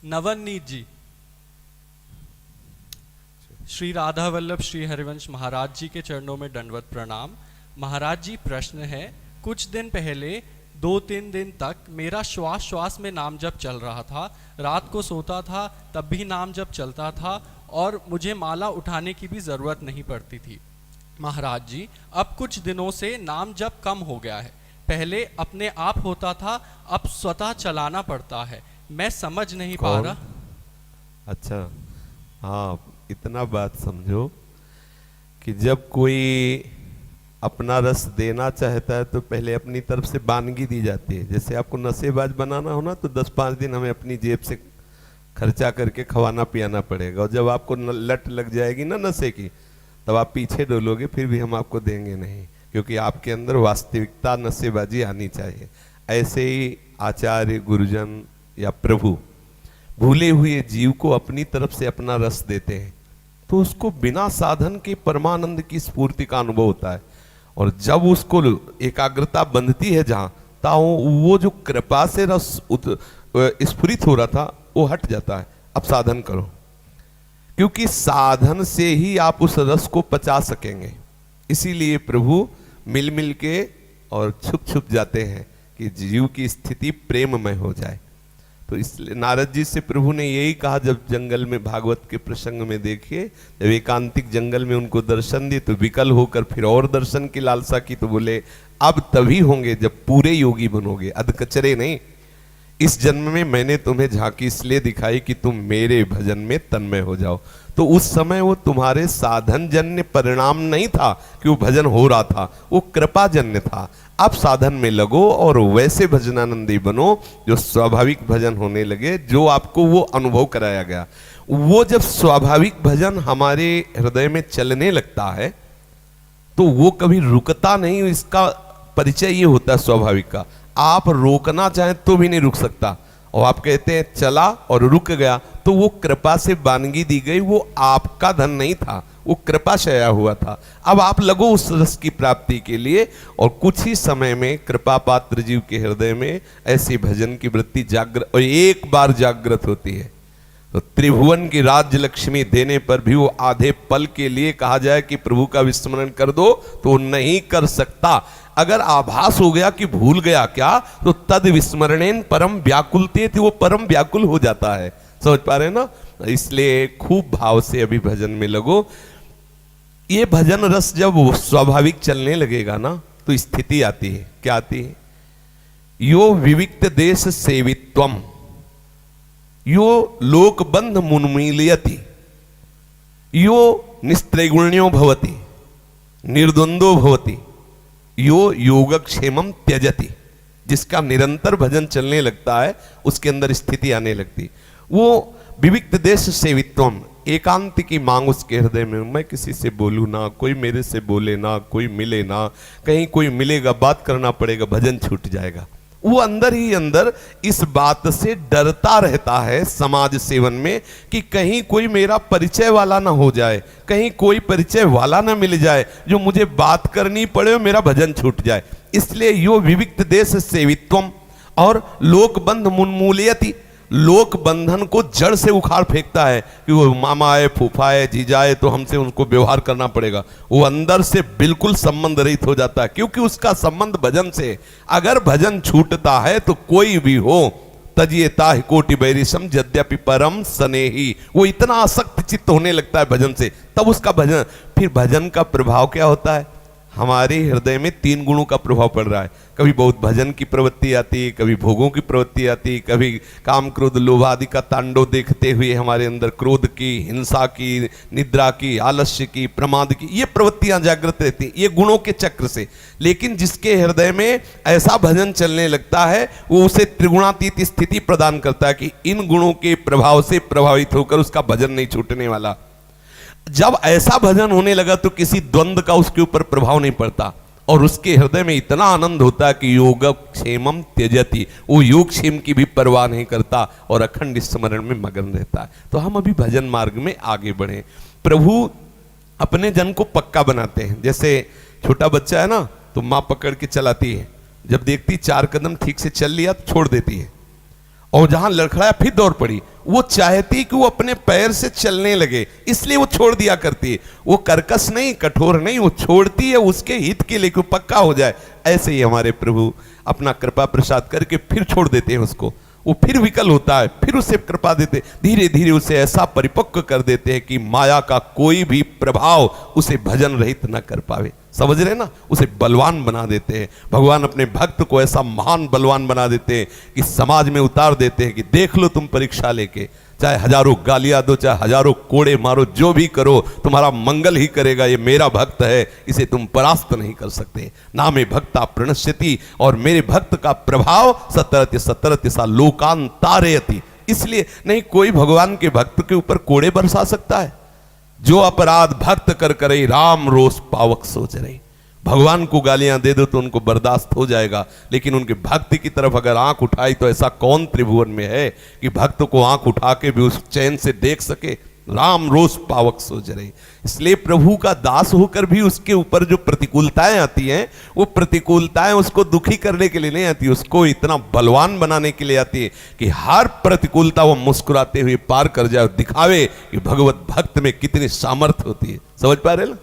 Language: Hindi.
नवनीत जी। श्री राधा वल्लभ श्री हरिवंश महाराज जी के चरणों में दंडवत प्रणाम। महाराज जी, प्रश्न है, कुछ दिन पहले 2-3 दिन तक मेरा श्वास श्वास में नाम जप चल रहा था। रात को सोता था तब भी नाम जप चलता था और मुझे माला उठाने की भी ज़रूरत नहीं पड़ती थी। महाराज जी, अब कुछ दिनों से नाम जप कम हो गया है। पहले अपने आप होता था, अब स्वतः चलाना पड़ता है। मैं समझ नहीं पा रहा। अच्छा, हाँ, इतना बात समझो कि जब कोई अपना रस देना चाहता है तो पहले अपनी तरफ से वानगी दी जाती है। जैसे आपको नशेबाज बनाना हो ना, तो 10-5 दिन हमें अपनी जेब से खर्चा करके खवाना पियाना पड़ेगा, और जब आपको लत लग जाएगी ना नशे की, तब आप पीछे डोलोगे, फिर भी हम आपको देंगे नहीं, क्योंकि आपके अंदर वास्तविकता नशेबाजी आनी चाहिए। ऐसे ही आचार्य, गुरुजन या प्रभु भूले हुए जीव को अपनी तरफ से अपना रस देते हैं, तो उसको बिना साधन के परमानंद की स्फूर्ति का अनुभव होता है। और जब उसको एकाग्रता बंधती है जहां, ताऊ वो जो कृपा से रस स्फुरित हो रहा था वो हट जाता है। अब साधन करो, क्योंकि साधन से ही आप उस रस को पचा सकेंगे। इसीलिए प्रभु मिल मिल के और छुप छुप जाते हैं कि जीव की स्थिति प्रेममय हो जाए। तो इसलिए नारद जी से प्रभु ने यही कहा, जब जंगल में भागवत के प्रसंग में देखिए, जब एकांतिक जंगल में उनको दर्शन दिए तो विकल होकर फिर और दर्शन की लालसा की, तो बोले अब तभी होंगे जब पूरे योगी बनोगे, अधकचरे नहीं। इस जन्म में मैंने तुम्हें झांकी इसलिए दिखाई कि तुम मेरे भजन में तन्मय हो जाओ। तो उस समय वो तुम्हारे साधन जन्य परिणाम नहीं था कि वो भजन हो रहा था, वो कृपा जन्य था। अब साधन में लगो और वैसे भजनानंदी बनो जो स्वाभाविक भजन होने लगे, जो आपको वो अनुभव कराया गया। वो जब स्वाभाविक भजन हमारे हृदय में चलने लगता है तो वो कभी रुकता नहीं। इसका परिचय ये होता है स्वाभाविक का। आप रोकना चाहें तो भी नहीं रुक सकता, और आप कहते हैं चला और रुक गया, तो वो कृपा से वानगी दी गई, वो आपका धन नहीं था, वो कृपा शया हुआ था। अब आप लगो उस रस की प्राप्ति के लिए, और कुछ ही समय में कृपा पात्र जीव के हृदय में ऐसी भजन की वृत्ति जागृत, और एक बार जागृत होती है तो त्रिभुवन की राज्य लक्ष्मी देने पर भी वो आधे पल के लिए कहा जाए कि प्रभु का विस्मरण कर दो तो वो नहीं कर सकता। अगर आभास हो गया कि भूल गया क्या, तो तद विस्मरणेन परम व्याकुलते, वो परम व्याकुल हो जाता है। समझ पा रहे हैं ना? इसलिए खूब भाव से अभी भजन में लगो। ये भजन रस जब स्वाभाविक चलने लगेगा ना, तो स्थिति आती है। क्या आती है? यो विविक्त देश सेवित्वम, यो लोकबंध मुन्मीलयति, यो निस्त्रैगुण्यो भवति, निर्द्वंदो भवति, यो योगक्षेमम त्यजति। जिसका निरंतर भजन चलने लगता है उसके अंदर स्थिति आने लगती। वो विविक्त देश सेवित्वम, एकांत की मांग उसके हृदय में। मैं किसी से बोलूं ना, कोई मेरे से बोले ना, कोई मिले ना, कहीं कोई मिलेगा बात करना पड़ेगा, भजन छूट जाएगा। वो अंदर ही अंदर इस बात से डरता रहता है समाज सेवन में कि कहीं कोई मेरा परिचय वाला ना हो जाए, कहीं कोई परिचय वाला ना मिल जाए जो मुझे बात करनी पड़े और मेरा भजन छूट जाए। इसलिए यो विविक्त देश सेवित्वम और लोकबंध मुन्मूलयति, लोक बंधन को जड़ से उखाड़ फेंकता है कि वो मामा आए, फूफा आए, जीजा आए तो हमसे उनको व्यवहार करना पड़ेगा। वो अंदर से बिल्कुल संबंध रहित हो जाता है, क्योंकि उसका संबंध भजन से। अगर भजन छूटता है तो कोई भी हो, तजिएता कोटि बैरिशम यद्यपि परम स्नेही, वो इतना आसक्त चित्त होने लगता है भजन से, तब उसका भजन। फिर भजन का प्रभाव क्या होता है? हमारे हृदय में 3 गुणों का प्रभाव पड़ रहा है। कभी बहुत भजन की प्रवृत्ति आती, कभी भोगों की प्रवृत्ति आती, कभी काम क्रोध लोभ आदि का तांडव देखते हुए हमारे अंदर क्रोध की, हिंसा की, निद्रा की, आलस्य की, प्रमाद की, ये प्रवृत्तियां जागृत रहती, ये गुणों के चक्र से। लेकिन जिसके हृदय में ऐसा भजन चलने लगता है, वो उसे त्रिगुणातीत स्थिति प्रदान करता है कि इन गुणों के प्रभाव से प्रभावित होकर उसका भजन नहीं छूटने वाला। जब ऐसा भजन होने लगा तो किसी द्वंद्व का उसके ऊपर प्रभाव नहीं पड़ता, और उसके हृदय में इतना आनंद होता है कि योगक्षेमम त्यजति, वो योगक्षेम की भी परवाह नहीं करता और अखंड स्मरण में मगन रहता है। तो हम अभी भजन मार्ग में आगे बढ़े। प्रभु अपने जन को पक्का बनाते हैं। जैसे छोटा बच्चा है ना, तो माँ पकड़ के चलाती है, जब देखती 4 कदम ठीक से चल लिया तो छोड़ देती है, और जहां लड़खड़ाया फिर दौड़ पड़ी, वो चाहती कि वो अपने पैर से चलने लगे, इसलिए वो छोड़ दिया करती है। वो कर्कश नहीं, कठोर नहीं, वो छोड़ती है उसके हित के लिए कि वो पक्का हो जाए। ऐसे ही हमारे प्रभु अपना कृपा प्रसाद करके फिर छोड़ देते हैं उसको, वो फिर विकल होता है, फिर उसे कृपा देते, धीरे धीरे उसे ऐसा परिपक्व कर देते हैं कि माया का कोई भी प्रभाव उसे भजन रहित न कर पावे। समझ रहे ना, उसे बलवान बना देते हैं। भगवान अपने भक्त को ऐसा महान बलवान बना देते हैं कि समाज में उतार देते हैं कि देख लो तुम परीक्षा लेके, चाहे हजारों गालियां दो, चाहे हजारों कोड़े मारो, जो भी करो तुम्हारा मंगल ही करेगा। ये मेरा भक्त है, इसे तुम परास्त नहीं कर सकते। नामे भक्ता प्रणश्यति, और मेरे भक्त का प्रभाव सतरति सतरति सा लोकान तारयति। इसलिए नहीं कोई भगवान के भक्त के ऊपर कोड़े बरसा सकता है। जो अपराध भक्त कर करे राम रोष पावक सोच रहे। भगवान को गालियां दे दो तो उनको बर्दाश्त हो जाएगा, लेकिन उनके भक्ति की तरफ अगर आंख उठाई तो ऐसा कौन त्रिभुवन में है कि भक्त को आंख उठा के भी उस चैन से देख सके। राम रोष पावक सोच रहे। इसलिए प्रभु का दास होकर भी उसके ऊपर जो प्रतिकूलताएं आती हैं, वो प्रतिकूलताएं उसको दुखी करने के लिए नहीं आती, उसको इतना बलवान बनाने के लिए आती है कि हर प्रतिकूलता वो मुस्कुराते हुए पार कर जाए, दिखावे कि भगवत भक्त में कितनी सामर्थ्य होती है। समझ पा रहे ना।